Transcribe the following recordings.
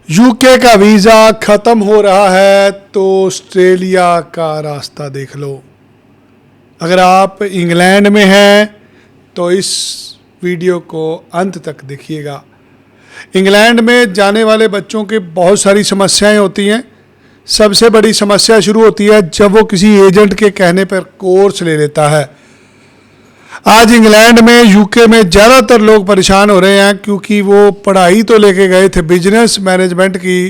UK का visa ख़त्म हो रहा है तो ऑस्ट्रेलिया का रास्ता देख लो। अगर आप इंग्लैंड में हैं तो इस वीडियो को अंत तक देखिएगा। इंग्लैंड में जाने वाले बच्चों के बहुत सारी समस्याएं होती हैं। सबसे बड़ी समस्या शुरू होती है जब वो किसी एजेंट के कहने पर कोर्स ले लेता है। आज इंग्लैंड में, यूके में ज़्यादातर लोग परेशान हो रहे हैं क्योंकि वो पढ़ाई तो लेके गए थे बिजनेस मैनेजमेंट की,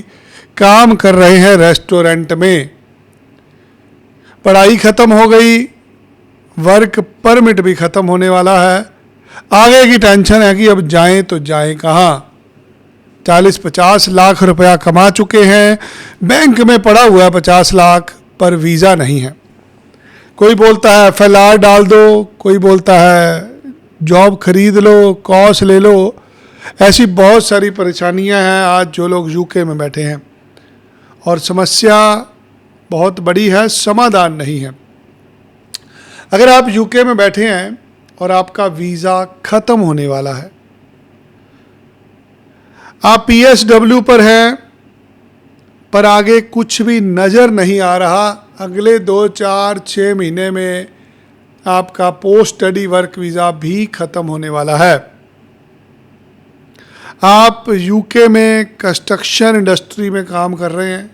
काम कर रहे हैं रेस्टोरेंट में। पढ़ाई ख़त्म हो गई, वर्क परमिट भी ख़त्म होने वाला है। आगे की टेंशन है कि अब जाएं तो जाएं कहाँ। 40-50 लाख रुपया कमा चुके हैं, बैंक में पड़ा हुआ है 50 लाख, पर वीज़ा नहीं है। कोई बोलता है FLR डाल दो, कोई बोलता है जॉब खरीद लो, कॉस ले लो। ऐसी बहुत सारी परेशानियां हैं आज जो लोग यूके में बैठे हैं, और समस्या बहुत बड़ी है, समाधान नहीं है। अगर आप यूके में बैठे हैं और आपका वीज़ा ख़त्म होने वाला है, आप PSW पर हैं पर आगे कुछ भी नज़र नहीं आ रहा, अगले 2-4-6 महीने में आपका पोस्ट स्टडी वर्क वीज़ा भी ख़त्म होने वाला है। आप यूके में कंस्ट्रक्शन इंडस्ट्री में काम कर रहे हैं,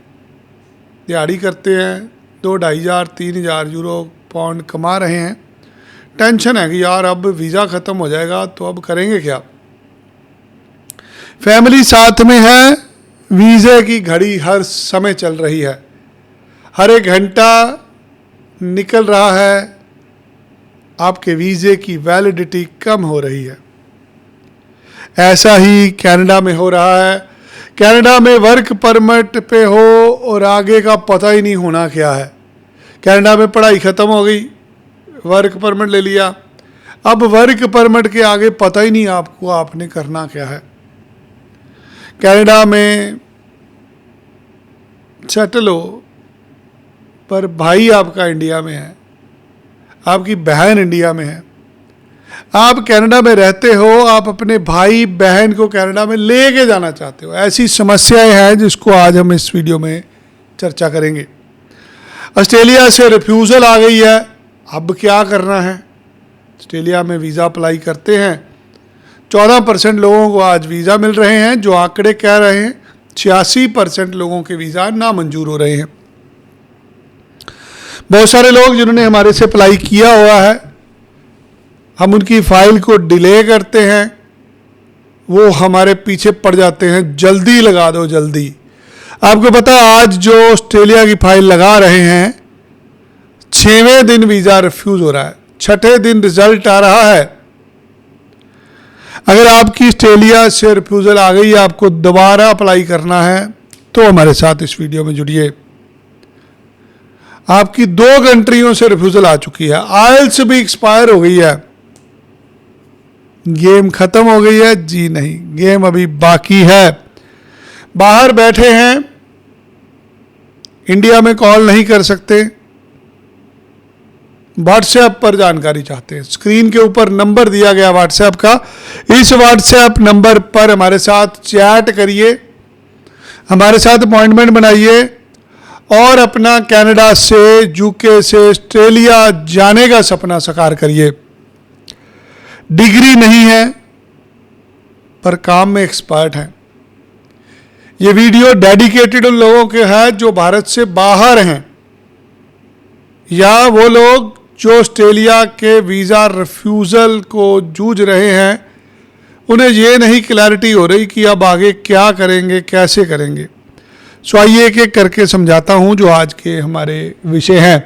दिहाड़ी करते हैं, 2-2,500-3,000 यूरो पाउंड कमा रहे हैं। टेंशन है कि यार अब वीज़ा ख़त्म हो जाएगा तो अब करेंगे क्या। फैमिली साथ में है, वीज़े की घड़ी हर समय चल रही है, हर एक घंटा निकल रहा है, आपके वीज़े की वैलिडिटी कम हो रही है। ऐसा ही कनाडा में हो रहा है। कनाडा में वर्क परमिट पे हो और आगे का पता ही नहीं होना क्या है। कनाडा में पढ़ाई ख़त्म हो गई, वर्क परमिट ले लिया, अब वर्क परमिट के आगे पता ही नहीं आपको आपने करना क्या है। कनाडा में सेटल हो, पर भाई आपका इंडिया में है, आपकी बहन इंडिया में है। आप कनाडा में रहते हो, आप अपने भाई बहन को कनाडा में लेके जाना चाहते हो। ऐसी समस्याएं हैं जिसको आज हम इस वीडियो में चर्चा करेंगे। ऑस्ट्रेलिया से रिफ्यूज़ल आ गई है, अब क्या करना है। ऑस्ट्रेलिया में वीज़ा अप्लाई करते हैं, 14% लोगों को आज वीज़ा मिल रहे हैं, जो आंकड़े कह रहे हैं 86% लोगों के वीज़ा नामंजूर हो रहे हैं। बहुत सारे लोग जिन्होंने हमारे से अप्लाई किया हुआ है, हम उनकी फ़ाइल को डिले करते हैं, वो हमारे पीछे पड़ जाते हैं, जल्दी लगा दो जल्दी। आपको पता है आज जो ऑस्ट्रेलिया की फ़ाइल लगा रहे हैं, 6वें दिन वीज़ा रिफ्यूज़ हो रहा है, 6ठे दिन रिज़ल्ट आ रहा है। अगर आपकी ऑस्ट्रेलिया से रिफ्यूज़ल आ गई, आपको दोबारा अप्लाई करना है तो हमारे साथ इस वीडियो में जुड़िए। आपकी 2 कंट्रियों से रिफ्यूज़ल आ चुकी है, आइल्स भी एक्सपायर हो गई है, गेम ख़त्म हो गई है? जी नहीं, गेम अभी बाकी है। बाहर बैठे हैं, इंडिया में कॉल नहीं कर सकते, व्हाट्सएप पर जानकारी चाहते हैं। स्क्रीन के ऊपर नंबर दिया गया व्हाट्सएप का, इस व्हाट्सएप नंबर पर हमारे साथ चैट करिए, हमारे साथ अपॉइंटमेंट बनाइए और अपना कनाडा से, यूके से ऑस्ट्रेलिया जाने का सपना साकार करिए। डिग्री नहीं है पर काम में एक्सपर्ट हैं। ये वीडियो डेडिकेटेड उन लोगों के है जो भारत से बाहर हैं, या वो लोग जो ऑस्ट्रेलिया के वीज़ा रिफ्यूज़ल को जूझ रहे हैं, उन्हें ये नहीं क्लैरिटी हो रही कि अब आगे क्या करेंगे, कैसे करेंगे। सो आइए एक एक करके समझाता हूँ जो आज के हमारे विषय हैं।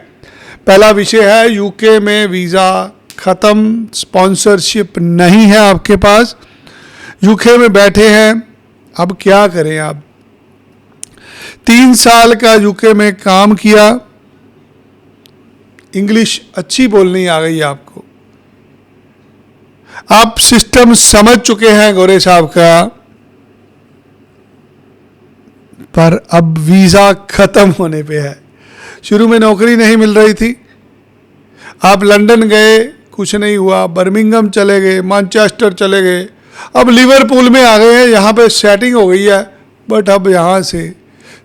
पहला विषय है यूके में वीज़ा ख़त्म, स्पॉन्सरशिप नहीं है आपके पास, यूके में बैठे हैं, अब क्या करें आप। 3 साल का यूके में काम किया, इंग्लिश अच्छी बोलनी आ गई आपको, आप सिस्टम समझ चुके हैं गोरे साहब का, पर अब वीज़ा ख़त्म होने पे है। शुरू में नौकरी नहीं मिल रही थी, आप लंदन गए, कुछ नहीं हुआ, बर्मिंघम चले गए, मैनचेस्टर चले गए, अब लिवरपूल में आ गए हैं, यहाँ पे सेटिंग हो गई है, बट अब यहाँ से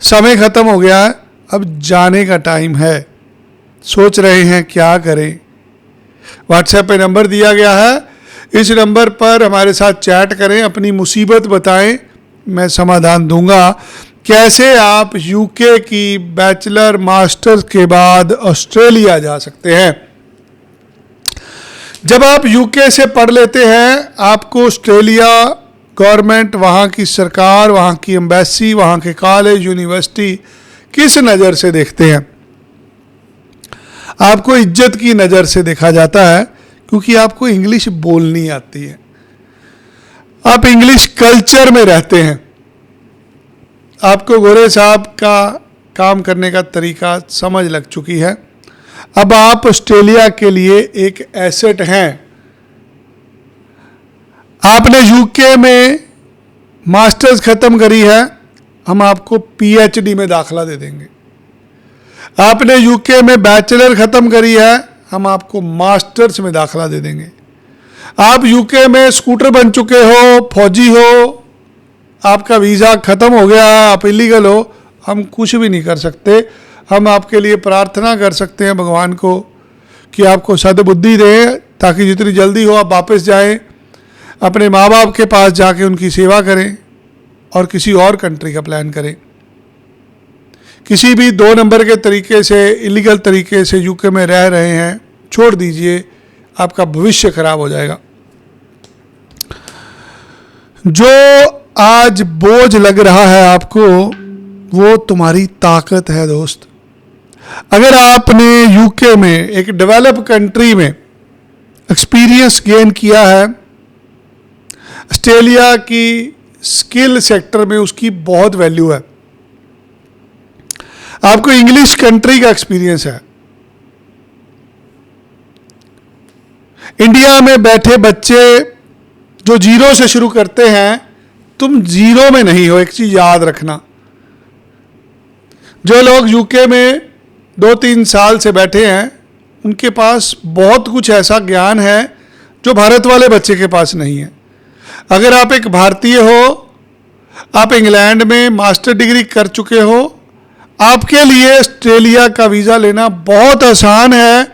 समय ख़त्म हो गया है, अब जाने का टाइम है। सोच रहे हैं क्या करें। व्हाट्सएप पे नंबर दिया गया है, इस नंबर पर हमारे साथ चैट करें, अपनी मुसीबत बताएं, मैं समाधान दूंगा। कैसे आप यूके की बैचलर मास्टर्स के बाद ऑस्ट्रेलिया जा सकते हैं। जब आप यूके से पढ़ लेते हैं, आपको ऑस्ट्रेलिया गवर्नमेंट, वहाँ की सरकार, वहाँ की एम्बेसी, वहाँ के कॉलेज यूनिवर्सिटी किस नज़र से देखते हैं। आपको इज्जत की नज़र से देखा जाता है, क्योंकि आपको इंग्लिश बोलनी आती है, आप इंग्लिश कल्चर में रहते हैं, आपको गोरे साहब का काम करने का तरीका समझ लग चुकी है। अब आप ऑस्ट्रेलिया के लिए एक एसेट हैं। आपने यूके में मास्टर्स ख़त्म करी है, हम आपको पीएचडी में दाखला दे देंगे। आपने यूके में बैचलर ख़त्म करी है, हम आपको मास्टर्स में दाखला दे देंगे। आप यूके में स्कूटर बन चुके हो, फौजी हो, आपका वीज़ा ख़त्म हो गया, आप इलीगल हो, हम कुछ भी नहीं कर सकते। हम आपके लिए प्रार्थना कर सकते हैं भगवान को कि आपको सद्बुद्धि दे, ताकि जितनी जल्दी हो आप वापस जाएं, अपने माँ बाप के पास जाके उनकी सेवा करें और किसी और कंट्री का प्लान करें। किसी भी 2 नंबर के तरीके से, इलीगल तरीके से यूके में रह रहे हैं, छोड़ दीजिए, आपका भविष्य खराब हो जाएगा। जो आज बोझ लग रहा है आपको, वो तुम्हारी ताकत है दोस्त। अगर आपने यूके में, एक डेवलप कंट्री में एक्सपीरियंस गेन किया है, ऑस्ट्रेलिया की स्किल सेक्टर में उसकी बहुत वैल्यू है। आपको इंग्लिश कंट्री का एक्सपीरियंस है। इंडिया में बैठे बच्चे जो जीरो से शुरू करते हैं, तुम जीरो में नहीं हो, एक चीज याद रखना। जो लोग यूके में 2-3 साल से बैठे हैं, उनके पास बहुत कुछ ऐसा ज्ञान है जो भारत वाले बच्चे के पास नहीं है। अगर आप एक भारतीय हो, आप इंग्लैंड में मास्टर डिग्री कर चुके हो, आपके लिए ऑस्ट्रेलिया का वीज़ा लेना बहुत आसान है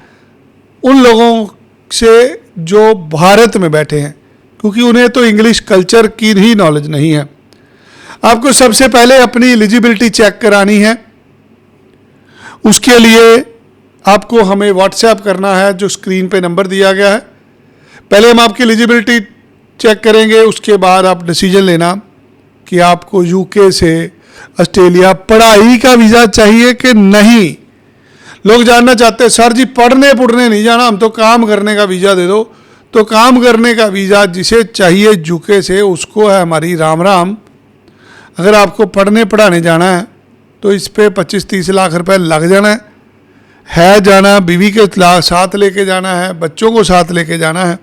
उन लोगों से जो भारत में बैठे हैं, क्योंकि उन्हें तो इंग्लिश कल्चर की ही नॉलेज नहीं है। आपको सबसे पहले अपनी एलिजिबिलिटी चेक करानी है। उसके लिए आपको हमें व्हाट्सएप करना है, जो स्क्रीन पे नंबर दिया गया है। पहले हम आपकी एलिजिबिलिटी चेक करेंगे, उसके बाद आप डिसीजन लेना कि आपको यूके से ऑस्ट्रेलिया पढ़ाई का वीज़ा चाहिए कि नहीं। लोग जानना चाहते हैं सर जी पढ़ने पुढ़ने नहीं जाना, हम तो काम करने का वीज़ा दे दो। तो काम करने का वीज़ा जिसे चाहिए यूके से, उसको है हमारी राम राम। अगर आपको पढ़ने पढ़ाने जाना है तो इस पे 25-30 लाख रुपए लग जाना है जाना, बीवी के साथ लेके जाना है, बच्चों को साथ लेके जाना है।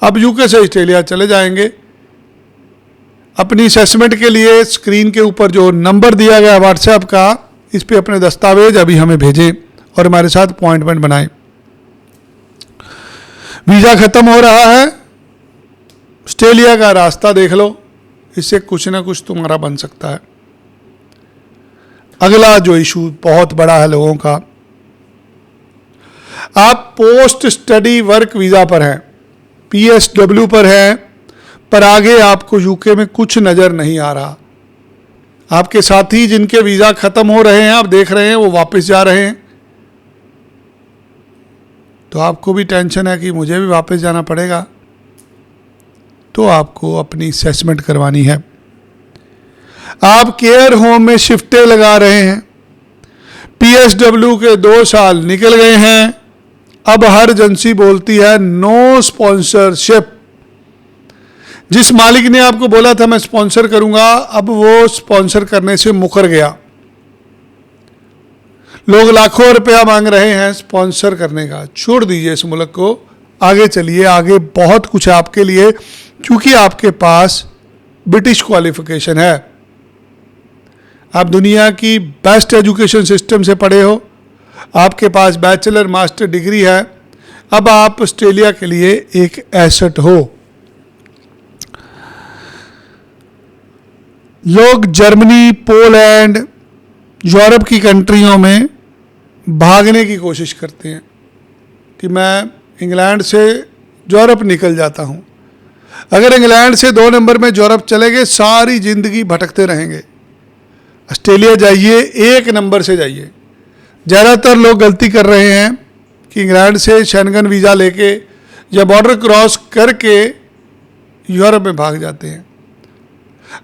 अब यूके से ऑस्ट्रेलिया चले जाएंगे। अपनी असेसमेंट के लिए स्क्रीन के ऊपर जो नंबर दिया गया व्हाट्सएप का, इस पे अपने दस्तावेज अभी हमें भेजें और हमारे साथ अपॉइंटमेंट बनाएं। वीज़ा ख़त्म हो रहा है, ऑस्ट्रेलिया का रास्ता देख लो, इससे कुछ ना कुछ तुम्हारा बन सकता है। अगला जो इशू बहुत बड़ा है लोगों का, आप पोस्ट स्टडी वर्क वीज़ा पर हैं, PSW पर हैं, पर आगे आपको यूके में कुछ नज़र नहीं आ रहा। आपके साथी जिनके वीज़ा ख़त्म हो रहे हैं, आप देख रहे हैं वो वापस जा रहे हैं, तो आपको भी टेंशन है कि मुझे भी वापस जाना पड़ेगा। तो आपको अपनी असेसमेंट करवानी है। आप केयर होम में शिफ्टें लगा रहे हैं, PSW के 2 साल निकल गए हैं, अब हर एजेंसी बोलती है नो स्पॉन्सरशिप। जिस मालिक ने आपको बोला था मैं स्पॉन्सर करूंगा, अब वो स्पॉन्सर करने से मुकर गया। लोग लाखों रुपया मांग रहे हैं स्पॉन्सर करने का। छोड़ दीजिए इस मुल्क को, आगे चलिए, आगे बहुत कुछ है आपके लिए, क्योंकि आपके पास ब्रिटिश क्वालिफिकेशन है। आप दुनिया की बेस्ट एजुकेशन सिस्टम से पढ़े हो, आपके पास बैचलर मास्टर डिग्री है। अब आप ऑस्ट्रेलिया के लिए एक एसेट हो। लोग जर्मनी, पोलैंड, यूरोप की कंट्रियों में भागने की कोशिश करते हैं कि मैं इंग्लैंड से यूरोप निकल जाता हूँ। अगर इंग्लैंड से 2 नंबर में यूरोप चले गए, सारी ज़िंदगी भटकते रहेंगे। ऑस्ट्रेलिया जाइए, 1 नंबर से जाइए। ज़्यादातर लोग गलती कर रहे हैं कि इंग्लैंड से शेंगन वीज़ा लेके या बॉर्डर क्रॉस करके यूरोप में भाग जाते हैं।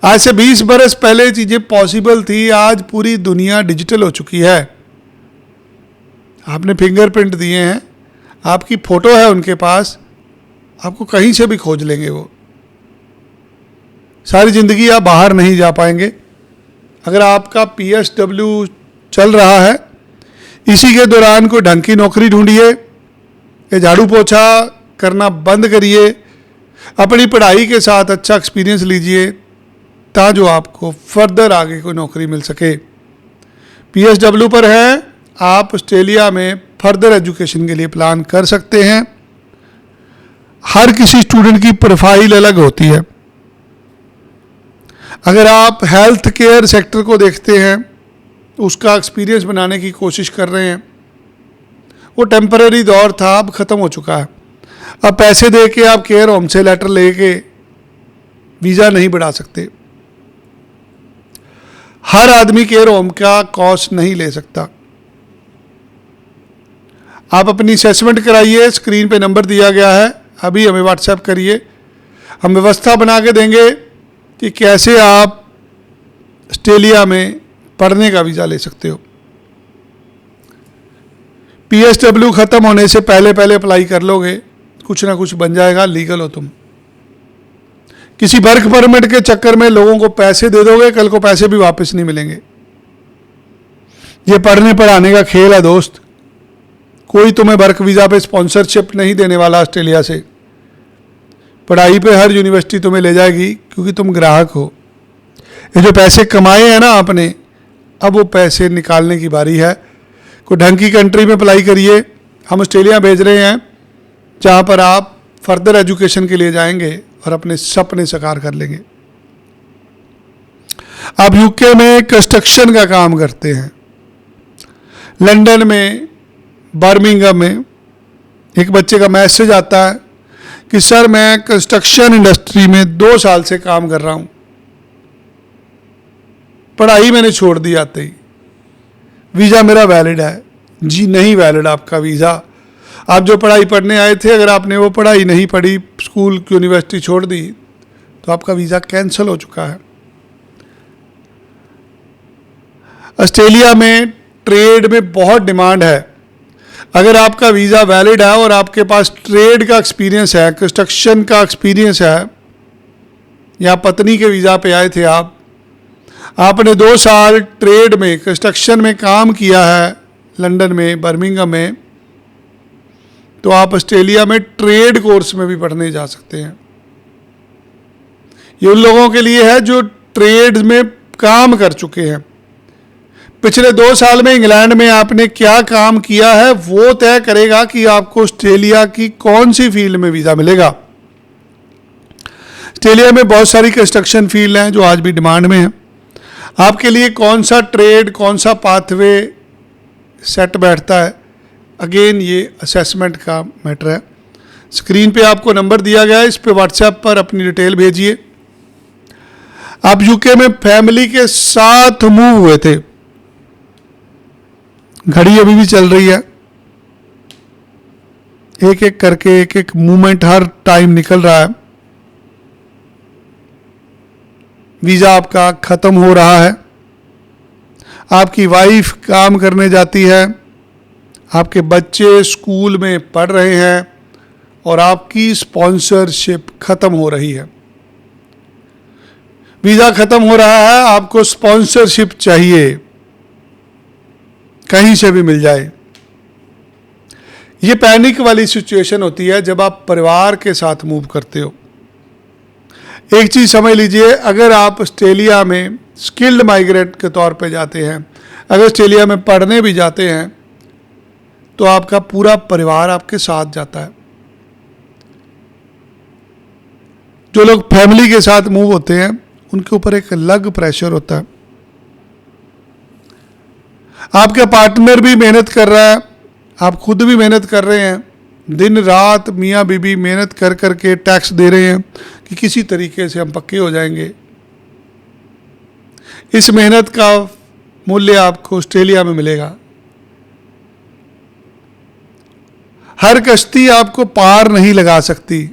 आज से 20 बरस पहले चीज़ें पॉसिबल थी, आज पूरी दुनिया डिजिटल हो चुकी है। आपने फिंगरप्रिंट दिए हैं, आपकी फ़ोटो है उनके पास, आपको कहीं से भी खोज लेंगे वो। सारी ज़िंदगी आप बाहर नहीं जा पाएंगे। अगर आपका PSW चल रहा है, इसी के दौरान कोई ढंग की नौकरी ढूंढिए, या झाड़ू पोछा करना बंद करिए, अपनी पढ़ाई के साथ अच्छा एक्सपीरियंस लीजिए, ताकि आपको फर्दर आगे कोई नौकरी मिल सके। PSW पर है, आप ऑस्ट्रेलिया में फर्दर एजुकेशन के लिए प्लान कर सकते हैं। हर किसी स्टूडेंट की प्रोफाइल अलग होती है। अगर आप हेल्थ केयर सेक्टर को देखते हैं, उसका एक्सपीरियंस बनाने की कोशिश कर रहे हैं, वो टेम्पररी दौर था, अब ख़त्म हो चुका है। अब पैसे दे के आप केयर होम से लेटर लेके वीज़ा नहीं बढ़ा सकते। हर आदमी केयर होम का कॉस्ट नहीं ले सकता। आप अपनी असेसमेंट कराइए, स्क्रीन पे नंबर दिया गया है, अभी हमें व्हाट्सएप करिए, हम व्यवस्था बना के देंगे कि कैसे आप ऑस्ट्रेलिया में पढ़ने का वीज़ा ले सकते हो। PSW ख़त्म होने से पहले अप्लाई कर लोगे, कुछ ना कुछ बन जाएगा, लीगल हो तुम। किसी वर्क परमिट के चक्कर में लोगों को पैसे दे दोगे, कल को पैसे भी वापस नहीं मिलेंगे। ये पढ़ने पढ़ाने का खेल है दोस्त। कोई तुम्हें वर्क वीज़ा पे स्पॉन्सरशिप नहीं देने वाला ऑस्ट्रेलिया से। पढ़ाई पे हर यूनिवर्सिटी तुम्हें ले जाएगी, क्योंकि तुम ग्राहक हो। ये जो पैसे कमाए हैं ना आपने, अब वो पैसे निकालने की बारी है। कोई ढंग की कंट्री में अप्लाई करिए। हम ऑस्ट्रेलिया भेज रहे हैं, जहाँ पर आप फर्दर एजुकेशन के लिए जाएंगे और अपने सपने साकार कर लेंगे। आप UK में कंस्ट्रक्शन का काम करते हैं, लंदन में, बर्मिंघम में एक बच्चे का मैसेज आता है कि सर मैं कंस्ट्रक्शन इंडस्ट्री में 2 साल से काम कर रहा हूँ, पढ़ाई मैंने छोड़ दी आते ही, वीज़ा मेरा वैलिड है। जी नहीं वैलिड आपका वीज़ा। आप जो पढ़ाई पढ़ने आए थे, अगर आपने वो पढ़ाई नहीं पढ़ी, स्कूल यूनिवर्सिटी छोड़ दी, तो आपका वीज़ा कैंसिल हो चुका है। ऑस्ट्रेलिया में ट्रेड में बहुत डिमांड है। अगर आपका वीज़ा वैलिड है और आपके पास ट्रेड का एक्सपीरियंस है, कंस्ट्रक्शन का एक्सपीरियंस है, या पत्नी के वीज़ा पे आए थे आप, आपने 2 साल ट्रेड में, कंस्ट्रक्शन में काम किया है लंदन में, बर्मिंघम में, तो आप ऑस्ट्रेलिया में ट्रेड कोर्स में भी पढ़ने जा सकते हैं। ये उन लोगों के लिए है जो ट्रेड में काम कर चुके हैं। पिछले 2 साल में इंग्लैंड में आपने क्या काम किया है, वो तय करेगा कि आपको ऑस्ट्रेलिया की कौन सी फील्ड में वीज़ा मिलेगा। ऑस्ट्रेलिया में बहुत सारी कंस्ट्रक्शन फील्ड हैं जो आज भी डिमांड में हैं। आपके लिए कौन सा ट्रेड, कौन सा पाथवे सेट बैठता है, अगेन ये असेसमेंट का मैटर है। स्क्रीन पे आपको नंबर दिया गया है, इस पे व्हाट्सएप पर अपनी डिटेल भेजिए। आप UK में फैमिली के साथ मूव हुए थे, घड़ी अभी भी चल रही है, एक एक करके एक एक मूवमेंट हर टाइम निकल रहा है। वीज़ा आपका ख़त्म हो रहा है, आपकी वाइफ काम करने जाती है, आपके बच्चे स्कूल में पढ़ रहे हैं और आपकी स्पॉन्सरशिप ख़त्म हो रही है। वीज़ा ख़त्म हो रहा है, आपको स्पॉन्सरशिप चाहिए, कहीं से भी मिल जाए। ये पैनिक वाली सिचुएशन होती है जब आप परिवार के साथ मूव करते हो। एक चीज़ समझ लीजिए, अगर आप ऑस्ट्रेलिया में स्किल्ड माइग्रेंट के तौर पे जाते हैं, अगर ऑस्ट्रेलिया में पढ़ने भी जाते हैं, तो आपका पूरा परिवार आपके साथ जाता है। जो लोग फैमिली के साथ मूव होते हैं उनके ऊपर एक अलग प्रेशर होता है। आपका पार्टनर भी मेहनत कर रहा है, आप खुद भी मेहनत कर रहे हैं, दिन रात मियाँ बीबी मेहनत कर कर के टैक्स दे रहे हैं कि किसी तरीके से हम पक्के हो जाएंगे। इस मेहनत का मूल्य आपको ऑस्ट्रेलिया में मिलेगा। हर कश्ती आपको पार नहीं लगा सकती,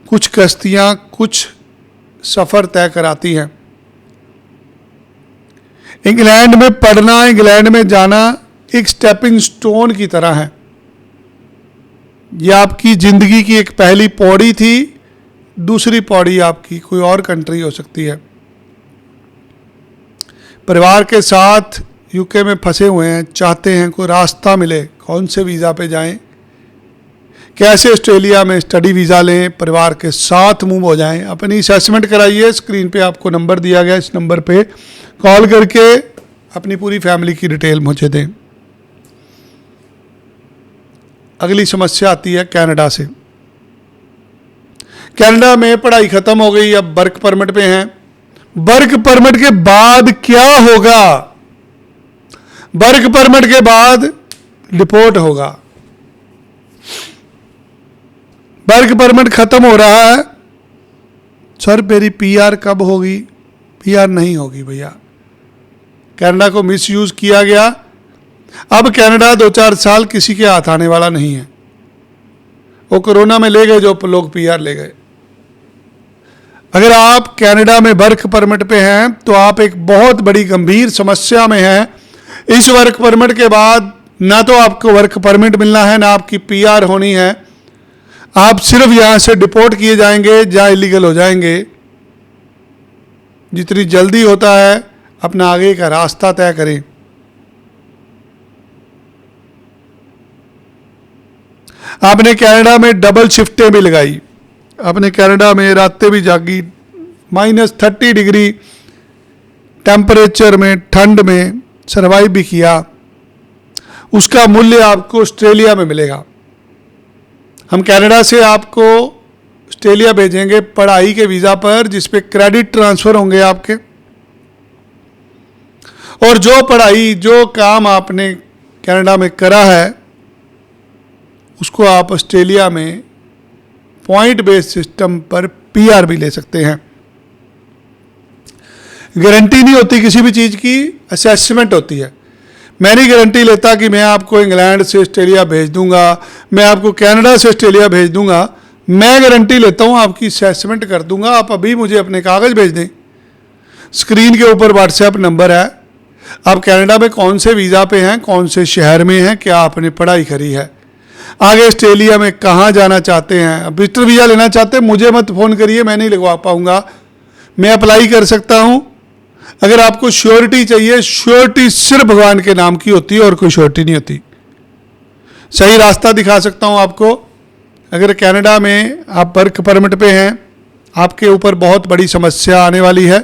कुछ कश्तियां कुछ सफर तय कराती हैं। इंग्लैंड में पढ़ना, इंग्लैंड में जाना एक स्टेपिंग स्टोन की तरह है। यह आपकी जिंदगी की एक पहली पौड़ी थी, दूसरी पौड़ी आपकी कोई और कंट्री हो सकती है। परिवार के साथ यूके में फंसे हुए हैं, चाहते हैं कोई रास्ता मिले, कौन से वीज़ा पे जाएं, कैसे ऑस्ट्रेलिया में स्टडी वीज़ा लें, परिवार के साथ मूव हो जाएं। अपनी असेसमेंट कराइए। स्क्रीन पे आपको नंबर दिया गया, इस नंबर पे कॉल करके अपनी पूरी फैमिली की डिटेल मुझे दें। अगली समस्या आती है कनाडा से। कनाडा में पढ़ाई खत्म हो गई, अब वर्क परमिट पे हैं। वर्क परमिट के बाद क्या होगा? वर्क परमिट के बाद डिपोर्ट होगा। वर्क परमिट खत्म हो रहा है, सर मेरी पीआर कब होगी? पीआर नहीं होगी भैया, कनाडा को मिसयूज किया गया। अब कनाडा 2-4 साल किसी के हाथ आने वाला नहीं है। वो कोरोना में ले गए जो लोग पीआर ले गए। अगर आप कनाडा में वर्क परमिट पे हैं तो आप एक बहुत बड़ी गंभीर समस्या में हैं। इस वर्क परमिट के बाद ना तो आपको वर्क परमिट मिलना है, ना आपकी पीआर होनी है। आप सिर्फ यहां से डिपोर्ट किए जाएंगे, जहां इलीगल हो जाएंगे। जितनी जल्दी होता है अपना आगे का रास्ता तय करें। आपने कनाडा में डबल शिफ्टें भी लगाई, आपने कनाडा में रातें भी जागी, -30 डिग्री टेम्परेचर में, ठंड में सर्वाइव भी किया। उसका मूल्य आपको ऑस्ट्रेलिया में मिलेगा। हम कनाडा से आपको ऑस्ट्रेलिया भेजेंगे पढ़ाई के वीज़ा पर, जिस पे क्रेडिट ट्रांसफ़र होंगे आपके। और जो पढ़ाई, जो काम आपने कनाडा में करा है, उसको आप ऑस्ट्रेलिया में पॉइंट बेस्ड सिस्टम पर पीआर भी ले सकते हैं। गारंटी नहीं होती किसी भी चीज़ की, असेसमेंट होती है। मैं नहीं गारंटी लेता कि मैं आपको इंग्लैंड से ऑस्ट्रेलिया भेज दूंगा, मैं आपको कनाडा से ऑस्ट्रेलिया भेज दूंगा। मैं गारंटी लेता हूं, आपकी असेसमेंट कर दूंगा। आप अभी मुझे अपने कागज़ भेज दें। स्क्रीन के ऊपर व्हाट्सएप नंबर है। आप कनाडा में कौन से वीज़ा पे हैं, कौन से शहर में हैं, क्या आपने पढ़ाई करी है, आगे ऑस्ट्रेलिया में कहाँ जाना चाहते हैं। विजिटर वीज़ा लेना चाहते हैं, मुझे मत फ़ोन करिए, मैं नहीं लगवा पाऊँगा। मैं अप्लाई कर सकता हूँ। अगर आपको श्योरिटी चाहिए, श्योरिटी सिर्फ भगवान के नाम की होती है और कोई श्योरिटी नहीं होती। सही रास्ता दिखा सकता हूँ आपको। अगर कनाडा में आप वर्क परमिट पे हैं, आपके ऊपर बहुत बड़ी समस्या आने वाली है,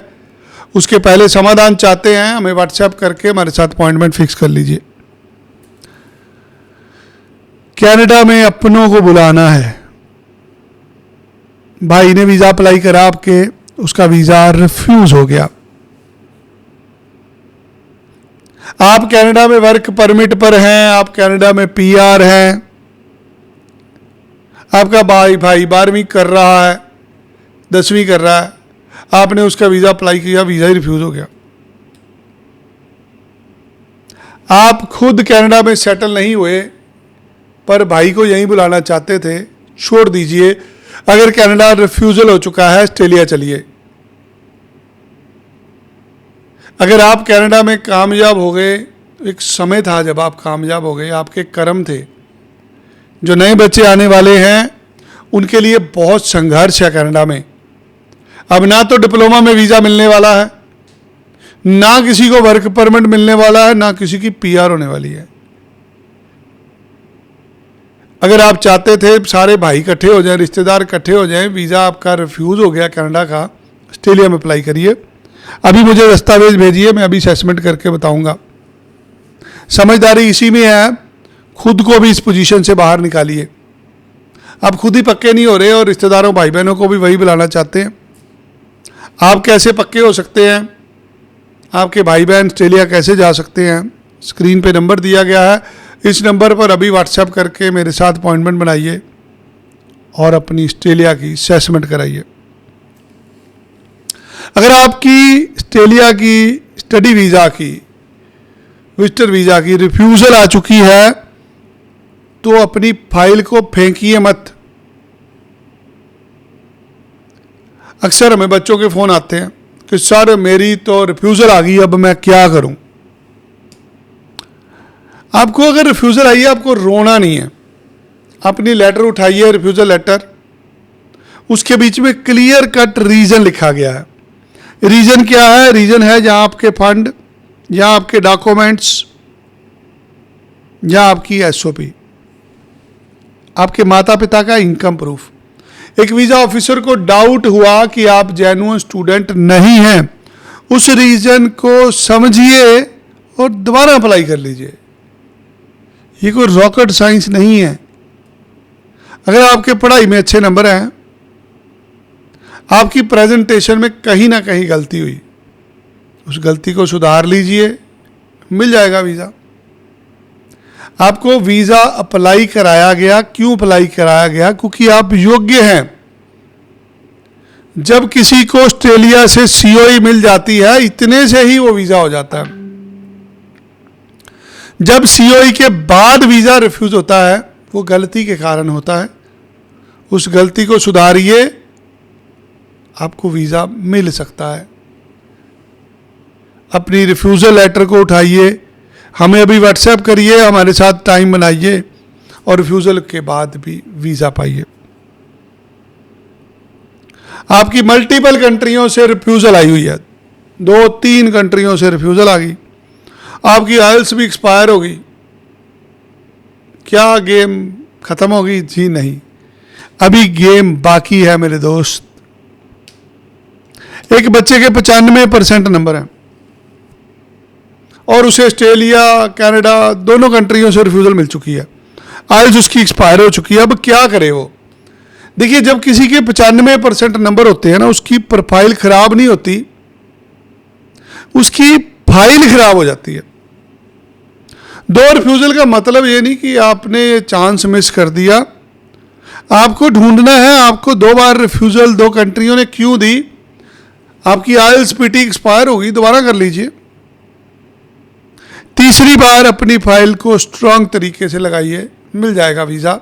उसके पहले समाधान चाहते हैं, हमें व्हाट्सएप करके हमारे साथ अपॉइंटमेंट फिक्स कर लीजिए। कनाडा में अपनों को बुलाना है। भाई ने वीज़ा अप्लाई करा आपके, उसका वीज़ा रिफ्यूज़ हो गया। आप कनाडा में वर्क परमिट पर हैं, आप कनाडा में पीआर हैं। आपका भाई 12वीं कर रहा है, 10वीं कर रहा है, आपने उसका वीज़ा अप्लाई किया, वीज़ा ही रिफ्यूज़ हो गया। आप खुद कनाडा में सेटल नहीं हुए, पर भाई को यहीं बुलाना चाहते थे, छोड़ दीजिए। अगर कनाडा रिफ्यूज़ल हो चुका है, ऑस्ट्रेलिया चलिए। अगर आप कनाडा में कामयाब हो गए, एक समय था जब आप कामयाब हो गए, आपके कर्म थे। जो नए बच्चे आने वाले हैं उनके लिए बहुत संघर्ष है कनाडा में। अब ना तो डिप्लोमा में वीज़ा मिलने वाला है, ना किसी को वर्क परमिट मिलने वाला है, ना किसी की पीआर होने वाली है। अगर आप चाहते थे सारे भाई इकट्ठे हो जाएं, रिश्तेदार इकट्ठे हो जाएं, वीज़ा आपका रिफ्यूज़ हो गया कनाडा का, ऑस्ट्रेलिया में अप्लाई करिए। अभी मुझे दस्तावेज भेजिए, मैं अभी असेसमेंट करके बताऊंगा। समझदारी इसी में है, खुद को भी इस पोजीशन से बाहर निकालिए। आप खुद ही पक्के नहीं हो रहे और रिश्तेदारों भाई बहनों को भी वही बुलाना चाहते हैं। आप कैसे पक्के हो सकते हैं, आपके भाई बहन ऑस्ट्रेलिया कैसे जा सकते हैं, स्क्रीन पे नंबर दिया गया है, इस नंबर पर अभी व्हाट्सएप करके मेरे साथ अपॉइंटमेंट बनाइए और अपनी ऑस्ट्रेलिया की असेसमेंट कराइए। अगर आपकी ऑस्ट्रेलिया की स्टडी वीज़ा की, विजिटर वीज़ा की रिफ्यूज़ल आ चुकी है तो अपनी फाइल को फेंकिए मत। अक्सर हमें बच्चों के फ़ोन आते हैं कि सर मेरी तो रिफ्यूज़ल आ गई, अब मैं क्या करूं। आपको अगर रिफ्यूज़ल आई है, आपको रोना नहीं है। अपनी लेटर उठाइए, रिफ्यूज़ल लेटर, उसके बीच में क्लियर कट रीज़न लिखा गया है। रीज़न क्या है? रीज़न है जहां आपके फंड, जहां आपके डॉक्यूमेंट्स, जहां आपकी एसओपी, आपके माता पिता का इनकम प्रूफ। एक वीज़ा ऑफिसर को डाउट हुआ कि आप जेन्युइन स्टूडेंट नहीं हैं, उस रीज़न को समझिए और दोबारा अप्लाई कर लीजिए। ये कोई रॉकेट साइंस नहीं है। अगर आपके पढ़ाई में अच्छे नंबर हैं, आपकी प्रेजेंटेशन में कहीं ना कहीं गलती हुई, उस गलती को सुधार लीजिए, मिल जाएगा वीज़ा। आपको वीज़ा अप्लाई कराया गया, क्यों अप्लाई कराया गया? क्योंकि आप योग्य हैं। जब किसी को ऑस्ट्रेलिया से सीओई मिल जाती है, इतने से ही वो वीज़ा हो जाता है। जब सीओई के बाद वीज़ा रिफ्यूज़ होता है, वो गलती के कारण होता है। उस गलती को सुधारिए, आपको वीज़ा मिल सकता है। अपनी रिफ्यूज़ल लेटर को उठाइए, हमें अभी व्हाट्सएप करिए, हमारे साथ टाइम बनाइए और रिफ्यूज़ल के बाद भी वीज़ा पाइए। आपकी मल्टीपल कंट्रियों से रिफ्यूज़ल आई हुई है, 2-3 कंट्रियों से रिफ्यूज़ल आ गई, आपकी आइल्स भी एक्सपायर हो गई, क्या गेम ख़त्म हो गई? जी नहीं, अभी गेम बाकी है मेरे दोस्त। एक बच्चे के 95% नंबर हैं और उसे ऑस्ट्रेलिया, कनाडा दोनों कंट्रियों से रिफ्यूज़ल मिल चुकी है, आइल्स उसकी एक्सपायर हो चुकी है। अब क्या करे वो? देखिए, जब किसी के 95% नंबर होते हैं ना, उसकी प्रोफाइल खराब नहीं होती, उसकी फाइल खराब हो जाती है। 2 रिफ्यूज़ल का मतलब ये नहीं कि आपने चांस मिस कर दिया। आपको ढूंढना है, आपको 2 बार रिफ्यूज़ल 2 कंट्रियों ने क्यों दी। आपकी आइल्स पीटी एक्सपायर होगी, दोबारा कर लीजिए। तीसरी बार अपनी फाइल को स्ट्रांग तरीके से लगाइए, मिल जाएगा वीज़ा।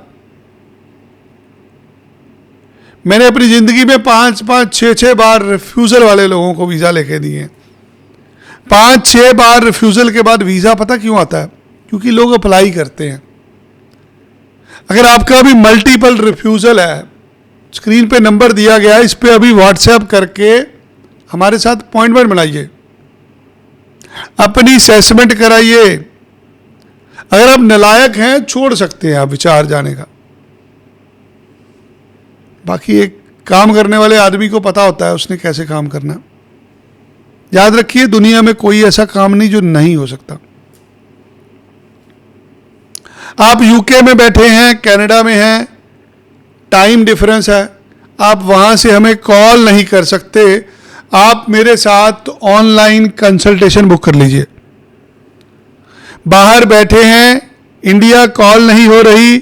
मैंने अपनी ज़िंदगी में 5-5, 6-6 बार रिफ्यूज़ल वाले लोगों को वीज़ा लेके दिए हैं। 5-6 बार रिफ्यूज़ल के बाद वीज़ा पता क्यों आता है? क्योंकि लोग अप्लाई करते हैं। अगर आपका भी मल्टीपल रिफ्यूज़ल है, स्क्रीन पे नंबर दिया गया है, इस पे अभी व्हाट्सएप करके हमारे साथ अपॉइंटमेंट बनाइए, अपनी असेसमेंट कराइए। अगर आप नालायक हैं, छोड़ सकते हैं आप विचार जाने का। बाकी एक काम करने वाले आदमी को पता होता है उसने कैसे काम करना। याद रखिए, दुनिया में कोई ऐसा काम नहीं जो नहीं हो सकता। आप यूके में बैठे हैं, कनाडा में हैं, टाइम डिफरेंस है, आप वहां से हमें कॉल नहीं कर सकते, आप मेरे साथ ऑनलाइन कंसल्टेशन बुक कर लीजिए। बाहर बैठे हैं, इंडिया कॉल नहीं हो रही,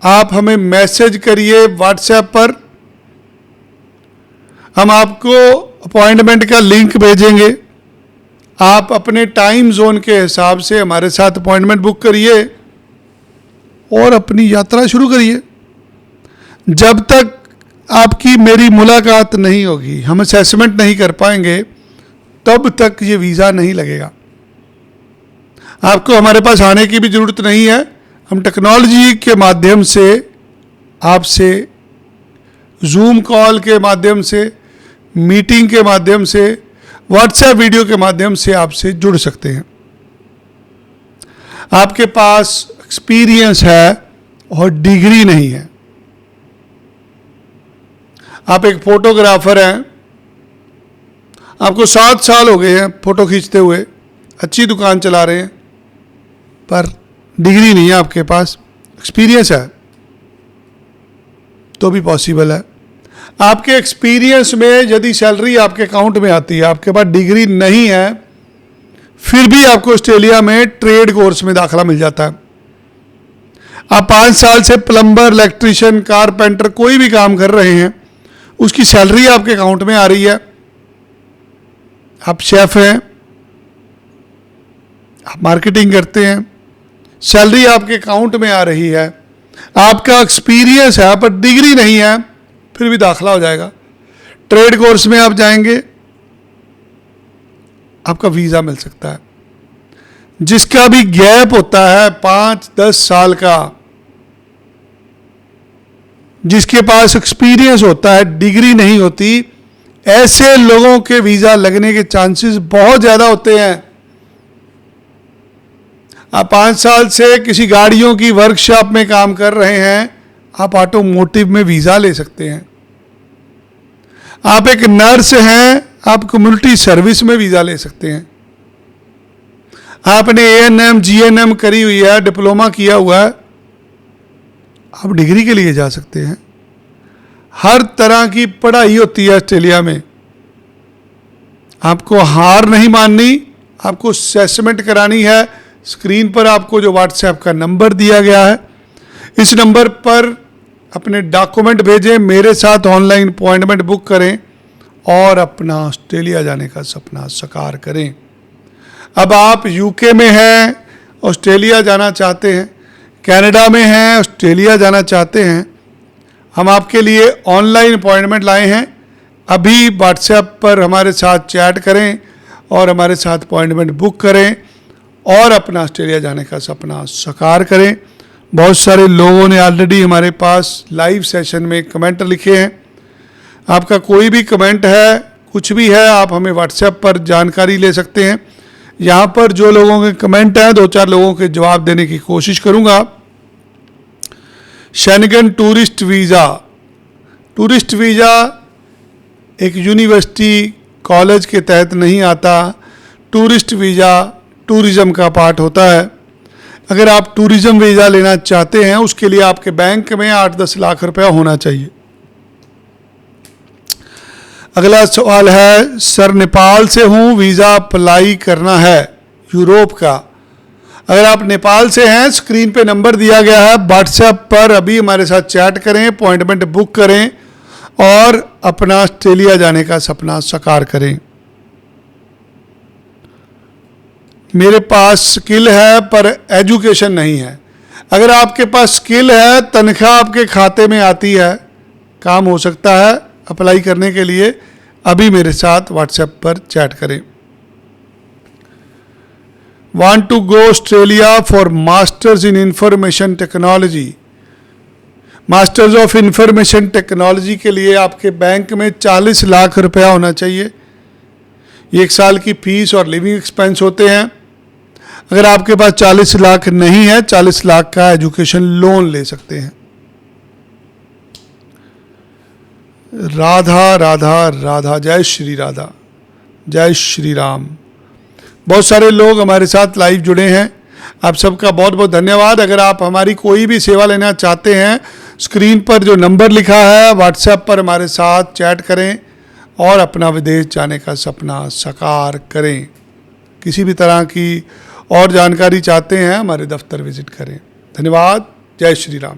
आप हमें मैसेज करिए व्हाट्सएप पर, हम आपको अपॉइंटमेंट का लिंक भेजेंगे। आप अपने टाइम जोन के हिसाब से हमारे साथ अपॉइंटमेंट बुक करिए और अपनी यात्रा शुरू करिए। जब तक आपकी मेरी मुलाकात नहीं होगी, हम असेसमेंट नहीं कर पाएंगे, तब तक ये वीज़ा नहीं लगेगा। आपको हमारे पास आने की भी ज़रूरत नहीं है। हम टेक्नोलॉजी के माध्यम से आपसे जूम कॉल के माध्यम से, मीटिंग के माध्यम से, व्हाट्सएप वीडियो के माध्यम से आपसे जुड़ सकते हैं। आपके पास एक्सपीरियंस है और डिग्री नहीं है। आप एक फोटोग्राफर हैं, आपको 7 साल हो गए हैं फोटो खींचते हुए, अच्छी दुकान चला रहे हैं, पर डिग्री नहीं है आपके पास, एक्सपीरियंस है तो भी पॉसिबल है। आपके एक्सपीरियंस में यदि सैलरी आपके अकाउंट में आती है, आपके पास डिग्री नहीं है, फिर भी आपको ऑस्ट्रेलिया में ट्रेड कोर्स में दाखिला मिल जाता है। आप 5 साल से प्लम्बर, इलेक्ट्रीशियन, कारपेंटर कोई भी काम कर रहे हैं, उसकी सैलरी आपके अकाउंट में आ रही है। आप शेफ हैं, आप मार्केटिंग करते हैं, सैलरी आपके अकाउंट में आ रही है, आपका एक्सपीरियंस है पर डिग्री नहीं है, फिर भी दाखिला हो जाएगा। ट्रेड कोर्स में आप जाएंगे, आपका वीज़ा मिल सकता है। जिसका भी गैप होता है 5-10 साल का, जिसके पास एक्सपीरियंस होता है, डिग्री नहीं होती, ऐसे लोगों के वीज़ा लगने के चांसेस बहुत ज़्यादा होते हैं। आप 5 साल से किसी गाड़ियों की वर्कशॉप में काम कर रहे हैं, आप ऑटोमोटिव में वीज़ा ले सकते हैं। आप एक नर्स हैं, आप कम्युनिटी सर्विस में वीज़ा ले सकते हैं। आपने ANM GNM करी हुई है, डिप्लोमा किया हुआ है, आप डिग्री के लिए जा सकते हैं। हर तरह की पढ़ाई होती है ऑस्ट्रेलिया में। आपको हार नहीं माननी, आपको असेसमेंट करानी है। स्क्रीन पर आपको जो व्हाट्सएप का नंबर दिया गया है, इस नंबर पर अपने डॉक्यूमेंट भेजें, मेरे साथ ऑनलाइन अपॉइंटमेंट बुक करें और अपना ऑस्ट्रेलिया जाने का सपना साकार करें। अब आप UK में हैं, ऑस्ट्रेलिया जाना चाहते हैं, कनाडा में हैं, ऑस्ट्रेलिया जाना चाहते हैं, हम आपके लिए ऑनलाइन अपॉइंटमेंट लाए हैं। अभी व्हाट्सएप पर हमारे साथ चैट करें और हमारे साथ अपॉइंटमेंट बुक करें और अपना ऑस्ट्रेलिया जाने का सपना साकार करें। बहुत सारे लोगों ने ऑलरेडी हमारे पास लाइव सेशन में कमेंट लिखे हैं। आपका कोई भी कमेंट है, कुछ भी है, आप हमें व्हाट्सएप पर जानकारी ले सकते हैं। यहाँ पर जो लोगों के कमेंट हैं, 2-4 लोगों के जवाब देने की कोशिश करूँगा। शेनगन टूरिस्ट वीज़ा एक यूनिवर्सिटी कॉलेज के तहत नहीं आता। टूरिस्ट वीज़ा टूरिज़्म का पार्ट होता है। अगर आप टूरिज़्म वीज़ा लेना चाहते हैं, उसके लिए आपके बैंक में 8-10 लाख रुपया होना चाहिए। अगला सवाल है, सर नेपाल से हूँ, वीज़ा अप्लाई करना है यूरोप का। अगर आप नेपाल से हैं, स्क्रीन पे नंबर दिया गया है, व्हाट्सएप पर अभी हमारे साथ चैट करें, अपॉइंटमेंट बुक करें और अपना ऑस्ट्रेलिया जाने का सपना साकार करें। मेरे पास स्किल है पर एजुकेशन नहीं है। अगर आपके पास स्किल है, तनख्वाह आपके खाते में आती है, काम हो सकता है। अप्लाई करने के लिए अभी मेरे साथ व्हाट्सएप पर चैट करें। Want to go Australia for Masters in Information Technology। Masters of information technology के लिए आपके बैंक में 40 लाख रुपया होना चाहिए। ये 1 साल की फीस और लिविंग एक्सपेंस होते हैं। अगर आपके पास 40 लाख नहीं है, 40 लाख का एजुकेशन लोन ले सकते हैं। राधा राधा राधा, जय श्री राधा, जय श्री राम। बहुत सारे लोग हमारे साथ लाइव जुड़े हैं, आप सबका बहुत बहुत धन्यवाद। अगर आप हमारी कोई भी सेवा लेना चाहते हैं, स्क्रीन पर जो नंबर लिखा है, व्हाट्सएप पर हमारे साथ चैट करें और अपना विदेश जाने का सपना साकार करें। किसी भी तरह की और जानकारी चाहते हैं, हमारे दफ्तर विजिट करें। धन्यवाद। जय श्री राम।